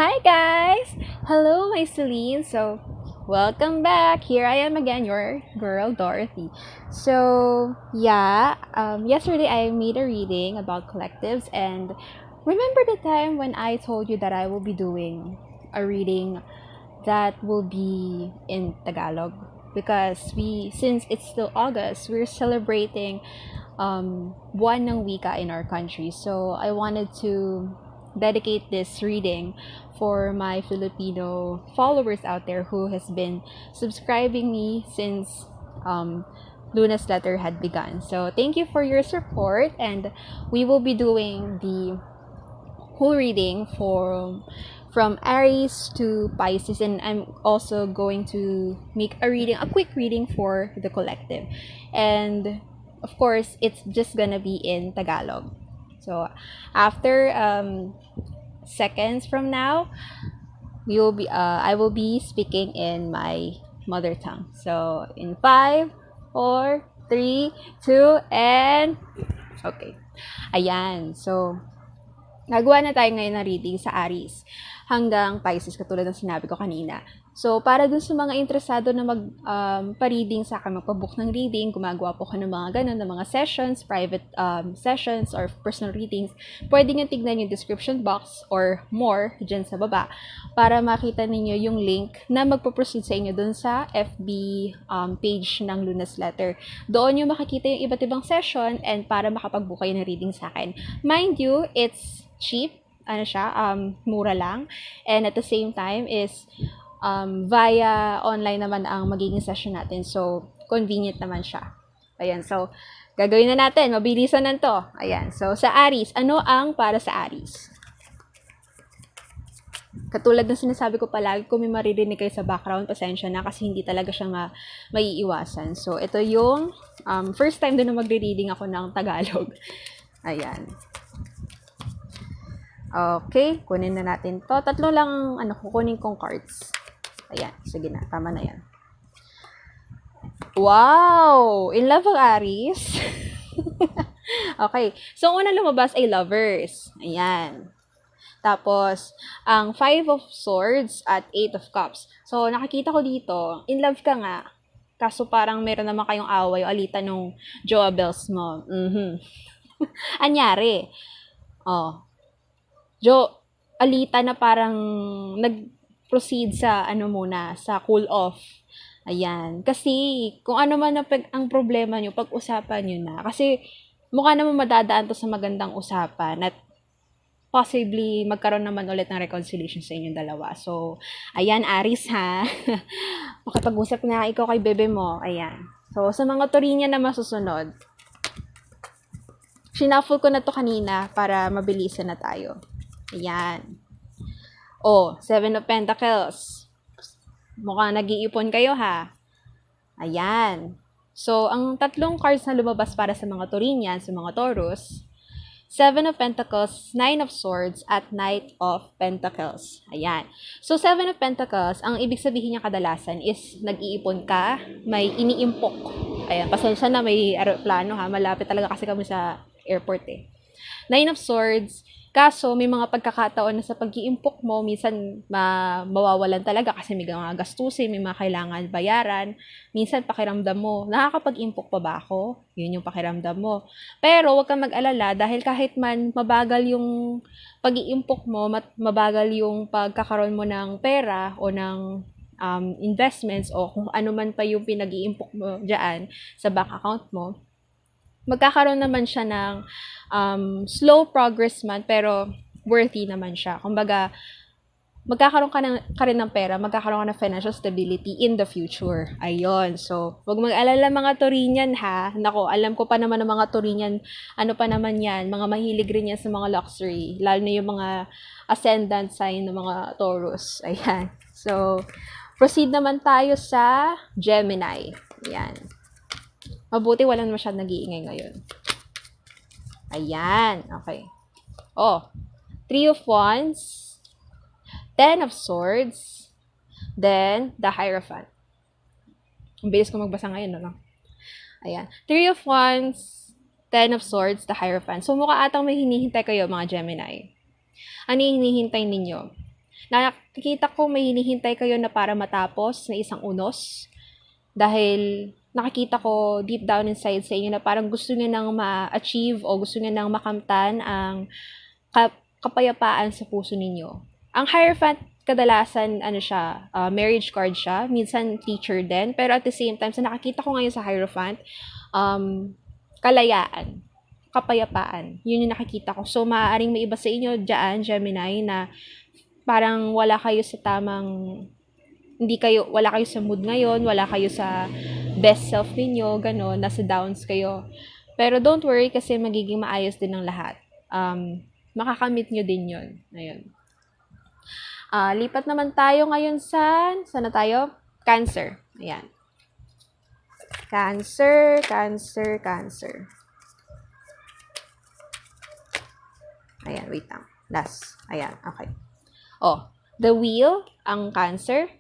Hi guys! Hello, my Celine. Welcome back. Here I am again, your girl Dorothy. Yesterday I made a reading about collectives, and remember the time when I told you that I will be doing a reading that will be in Tagalog because since it's still August, we're celebrating buwan ng wika in our country. So I wanted to dedicate this reading for my Filipino followers out there who has been subscribing me since Luna's letter had begun. So thank you for your support, and we will be doing the whole reading from Aries to Pisces, and I'm also going to make a quick reading for the collective. And of course, it's just gonna be in Tagalog. So after seconds from now, I will be speaking in my mother tongue. So in 5, 4, 3, 2, and okay. Ayan. So nagawa na tayo ngayon ng reading sa Aries hanggang Pisces, katulad ng sinabi ko kanina. So, para dun sa mga interesado na pa-reading sa akin, magpa-book ng reading, gumagawa po ko ng mga ganun, ng mga sessions, private sessions, or personal readings, pwede nyo tignan yung description box or more dyan sa baba para makita ninyo yung link na magpo-proceed sa inyo dun sa FB page ng Luna's Letter. Doon nyo makikita yung iba't ibang session and para makapag-book kayo ng reading sa akin. Mind you, it's cheap, mura lang, and at the same time is via online naman ang magiging session natin, so convenient naman siya. Ayan, so gagawin na natin, mabilisan na to. Ayan, so sa Aries, ano ang para sa Aries? Katulad ng sinasabi ko palagi, kung may maririnig kayo sa background, pasensya na kasi hindi talaga siya maiiwasan. So ito yung first time din na magre-reading ako ng Tagalog. Ayan. Okay, kunin na natin to. Tatlo lang kukunin kong cards. Ayan, sige na, tama na yan. Wow! In love ang Aries. Okay, so una lumabas ay lovers. Ayan. Tapos, ang 5 of Swords at 8 of Cups. So, nakikita ko dito, in love ka nga. Kaso parang meron naman kayong away o alitan nung Joa Bells mo. Anyari? Alita na parang nag-proceed sa sa cool off. Ayan. Kasi kung ano man ang problema nyo, pag-usapan nyo na. Kasi mukha naman madadaan to sa magandang usapan at possibly magkaroon naman ulit ng reconciliation sa inyong dalawa. So, ayan, Aries ha. Makipag-usap na ikaw kay bebe mo. Ayan. So, sa mga Taurinia na masusunod, shuffle ko na to kanina para mabilisan na tayo. Ayan. 7 of Pentacles. Mukhang nag-iipon kayo ha. Ayan. So, ang tatlong cards na lumabas para sa mga Taurinian, sa mga Taurus, 7 of Pentacles, 9 of Swords, at Knight of Pentacles. Ayan. So, 7 of Pentacles, ang ibig sabihin niya kadalasan is nag-iipon ka, may iniimpok. Ayan, pasensya na, may aeroplano ha. Malapit talaga kasi kami sa airport eh. 9 of Swords, kaso may mga pagkakataon na sa pag-iimpok mo, minsan mawawalan talaga kasi may mga gastusin, may mga kailangan bayaran. Minsan pakiramdam mo, nakakapag-impok pa ba ako? Yun yung pakiramdam mo. Pero huwag kang mag-alala dahil kahit man mabagal yung pag-iimpok mo, mabagal yung pagkakaroon mo ng pera o ng investments o kung ano man pa yung pinag-iimpok mo dyan sa bank account mo, magkakaroon naman siya ng slow progress man, pero worthy naman siya. Kumbaga, magkakaroon ka rin ng pera, magkakaroon ka ng financial stability in the future. Ayun. So, huwag mag-alala mga Taurinian ha. Nako, alam ko pa naman ng mga Taurinian, ano pa naman yan, mga mahilig rin yan sa mga luxury. Lalo na yung mga ascendant sign ng mga Taurus. Ayan. So, proceed naman tayo sa Gemini. Ayan. Mabuti walang masyadong nag-iingay ngayon. Ayan. Okay. 3 of Wands, 10 of Swords, then the Hierophant. Ang bilis ko magbasa ngayon, no? Ayan. 3 of Wands, 10 of Swords, the Hierophant. So, mukha atang may hinihintay kayo, mga Gemini. Ano yung hinihintay ninyo? Nakikita ko may hinihintay kayo na para matapos na isang unos. Dahil nakikita ko deep down inside sa inyo na parang gusto niyo nang ma-achieve o gusto niyo nang makamtan ang kapayapaan sa puso ninyo. Ang Hierophant, kadalasan, marriage card siya. Minsan, teacher din. Pero at the same time, sa nakakita ko ngayon sa Hierophant, kalayaan, kapayapaan. Yun yung nakikita ko. So, maaaring may iba sa inyo dyan, Gemini, na parang wala kayo sa tamang, wala kayo sa mood ngayon, wala kayo sa best self ninyo, gano'n, nasa downs kayo. Pero don't worry kasi magiging maayos din ang lahat. Makakamit nyo din yun. Ayun. Lipat naman tayo ngayon saan na tayo? Cancer. Ayan. Cancer. Ayan, wait lang. Last. Ayan, okay. The wheel, ang Cancer.